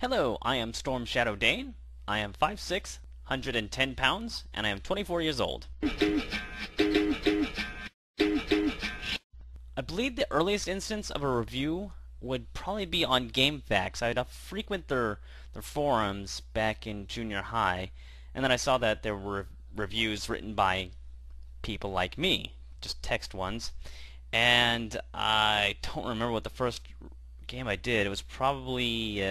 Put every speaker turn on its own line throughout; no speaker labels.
Hello, I am Storm Dain. I am 5'6", 110 pounds, and I am 24 years old. I believe the earliest instance of a review would probably be on GameFAQs. I'd frequent their forums back in junior high, and then I saw that there were reviews written by people like me, just text ones, and I don't remember what the first game I did. It was probably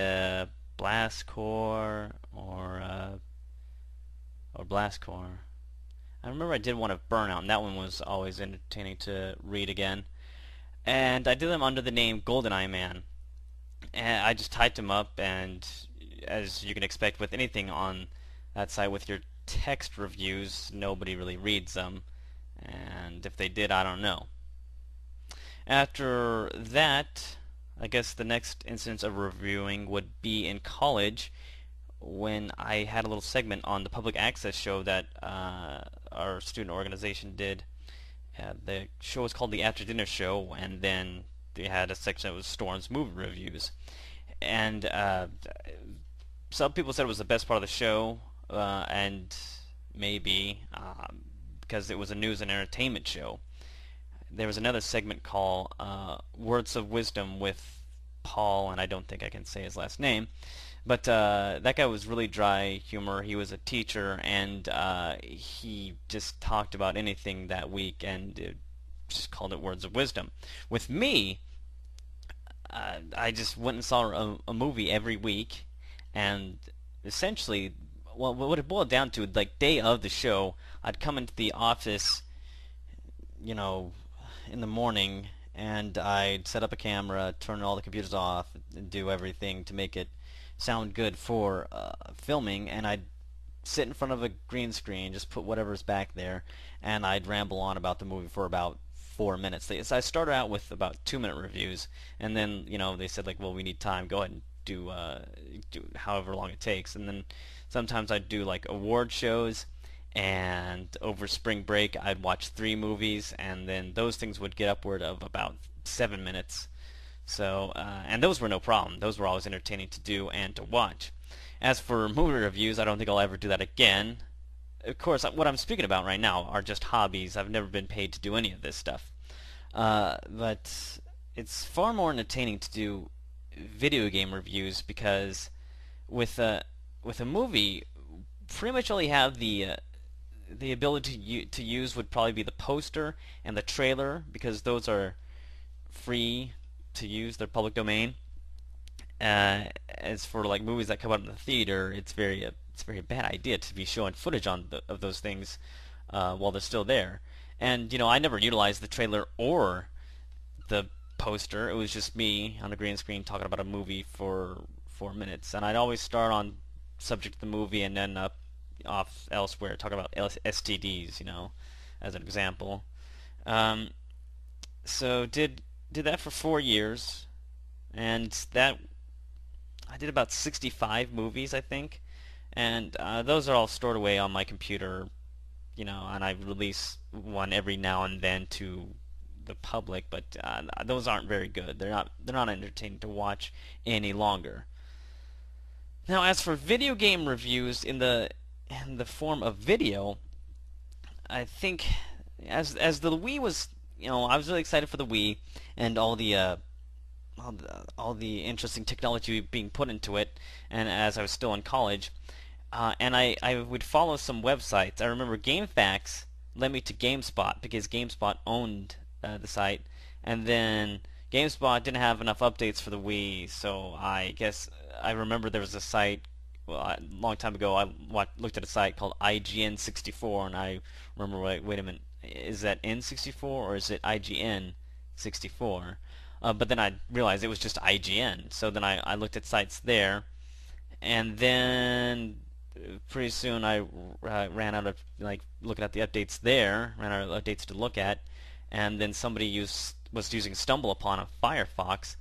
Blast Core or Blast Core. I remember I did one of Burnout, and that one was always entertaining to read again. And I did them under the name GoldenEye Man. And I just typed them up, and as you can expect with anything on that site with your text reviews, nobody really reads them. And if they did, I don't know. After that, I guess the next instance of reviewing would be in college when I had a little segment on the public access show that our student organization did. The show was called the After Dinner Show, and then they had a section that was Storm's movie reviews. And some people said it was the best part of the show, and maybe because it was a news and entertainment show. There was another segment called Words of Wisdom with Paul, and I don't think I can say his last name. But that guy was really dry humor. He was a teacher, and he just talked about anything that week, and just called it Words of Wisdom. With me, I just went and saw a movie every week, and essentially, well, what it boiled down to, like day of the show, I'd come into the office, you know, in the morning, and I'd set up a camera, turn all the computers off, and do everything to make it sound good for filming, and I'd sit in front of a green screen, just put whatever's back there, and I'd ramble on about the movie for about 4 minutes. So I started out with about 2-minute reviews, and then they said like, well, we need time. Go ahead and do however long it takes. And then sometimes I'd do like award shows, and over spring break I'd watch 3 movies, and then those things would get upward of about 7 minutes. So, and those were no problem. Those were always entertaining to do and to watch. As for movie reviews, I don't think I'll ever do that again. Of course, what I'm speaking about right now are just hobbies. I've never been paid to do any of this stuff. But it's far more entertaining to do video game reviews because with a movie, pretty much all you have the ability to use would probably be the poster and the trailer, because those are free to use, they're public domain. As for like movies that come out in the theater, it's a very bad idea to be showing footage of those things while they're still there. And I never utilized the trailer or the poster. It was just me on a green screen talking about a movie for 4 minutes, and I'd always start on subject of the movie and then off elsewhere, talking about STDs, as an example. So did that for 4 years, and that I did about 65 movies, I think, and those are all stored away on my computer, and I release one every now and then to the public, but those aren't very good. They're not entertaining to watch any longer. Now, as for video game reviews in the form of video, I think as the Wii was, I was really excited for the Wii and all the interesting technology being put into it, and as I was still in college, and I would follow some websites. I remember GameFAQs led me to GameSpot because GameSpot owned the site, and then GameSpot didn't have enough updates for the Wii, so I guess I remember there was a site, well, a long time ago I looked at a site called IGN64, and I remember, wait a minute, is that N64 or is it IGN64? But then I realized it was just IGN, so then I looked at sites there, and then pretty soon I ran out of looking at the updates there, ran out of updates to look at, and then somebody was using StumbleUpon on Firefox.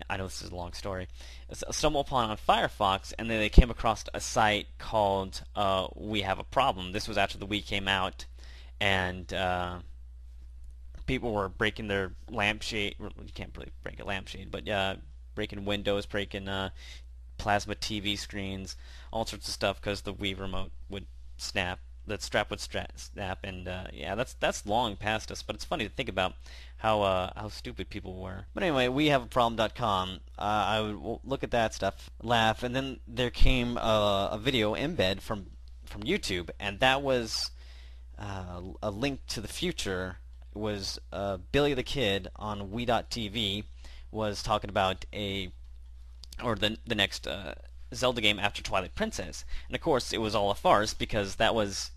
I know this is a long story. StumbleUpon on Firefox, and then they came across a site called We Have a Problem. This was after the Wii came out, and people were breaking their lampshade. You can't really break a lampshade, but breaking windows, breaking plasma TV screens, all sorts of stuff because the Wii remote would snap. The strap would snap, and yeah, that's long past us. But it's funny to think about how stupid people were. But anyway, we have a problem.com. I would look at that stuff, laugh, and then there came a video embed from YouTube, and that was a link to the future. It was Billy the Kid on Wii.tv was talking about the next Zelda game after Twilight Princess, and of course it was all a farce because that was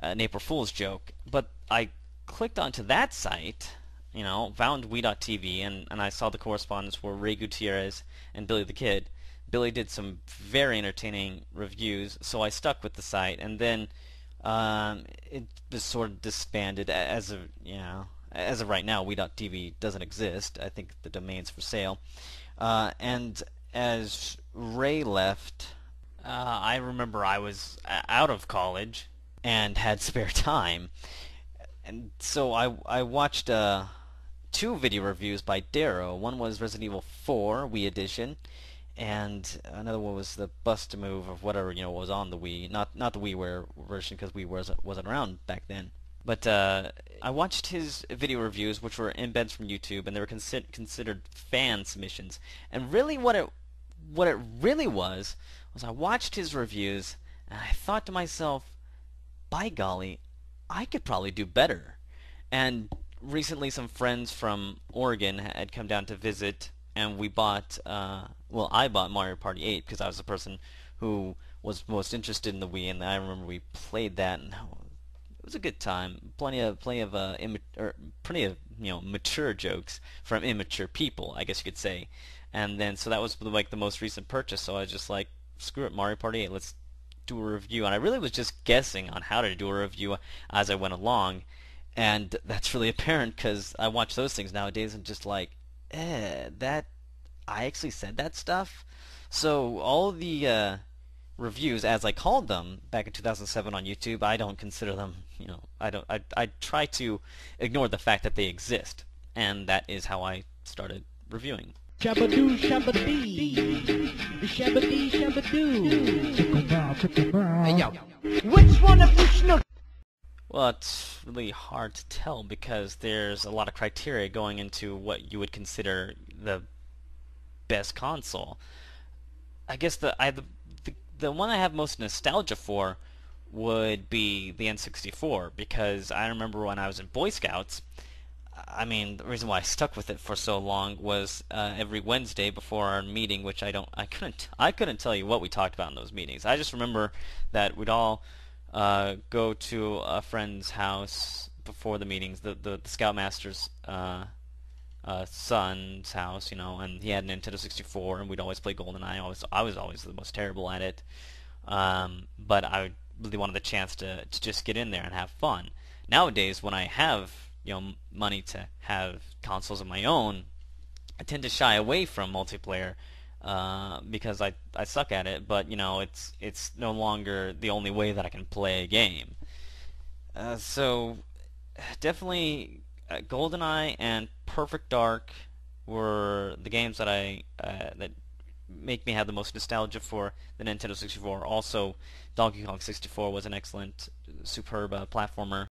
an April Fool's joke. But I clicked onto that site, found Wii.tv, and I saw the correspondence were Ray Gutierrez and Billy the Kid. Billy did some very entertaining reviews, so I stuck with the site, and then it was sort of disbanded as of right now. Wii.tv doesn't exist. I think the domain's for sale. And as Ray left, I remember I was out of college and had spare time, and so I watched two video reviews by Darrow. One was Resident Evil 4 Wii Edition, and another one was the Bust a Move of whatever was on the Wii, not the WiiWare version because Wii wasn't around back then. But I watched his video reviews, which were embeds from YouTube, and they were considered fan submissions. And really, what it really was I watched his reviews, and I thought to myself, by golly, I could probably do better. And recently, some friends from Oregon had come down to visit, and we bought, I bought Mario Party 8 because I was the person who was most interested in the Wii, and I remember we played that, and it was a good time. Plenty of mature jokes from immature people, I guess you could say. And then so that was like the most recent purchase. So I was just like, screw it, Mario Party 8, let's do a review. And I really was just guessing on how to do a review as I went along, and that's really apparent because I watch those things nowadays and just like, that I actually said that stuff. So all the reviews, as I called them back in 2007 on YouTube, I don't consider them, I try to ignore the fact that they exist, and that is how I started reviewing.
Shabadoo, shabadee, shabadee, shabadoo. Hey, yo, which one of you snook?
Well, it's really hard to tell because there's a lot of criteria going into what you would consider the best console. I guess the one I have most nostalgia for would be the N64, because I remember when I was in Boy Scouts, I mean, the reason why I stuck with it for so long was every Wednesday before our meeting, which I couldn't tell you what we talked about in those meetings. I just remember that we'd all go to a friend's house before the meetings, the Scoutmaster's son's house, and he had a Nintendo 64, and we'd always play GoldenEye. I was always the most terrible at it, but I really wanted the chance to just get in there and have fun. Nowadays, when I have money to have consoles of my own, I tend to shy away from multiplayer because I suck at it. But it's no longer the only way that I can play a game. So definitely GoldenEye and Perfect Dark were the games that that make me have the most nostalgia for the Nintendo 64. Also, Donkey Kong 64 was an excellent, superb platformer.